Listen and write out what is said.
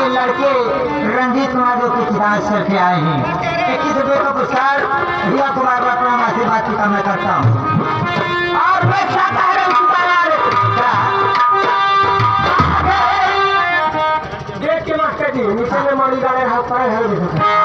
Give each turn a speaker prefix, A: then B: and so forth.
A: हमारे लड़के रंजीत माधव की किताब से के आए हैं। 21 रुपये का पुरस्कार रिया कुमार को अपना आशीर्वाद की कामना करता हूँ। और मैं क्या कह रहा हूँ
B: गेट के मास्टर जी नीचे में मौली गाड़े हाथ पाए हैं।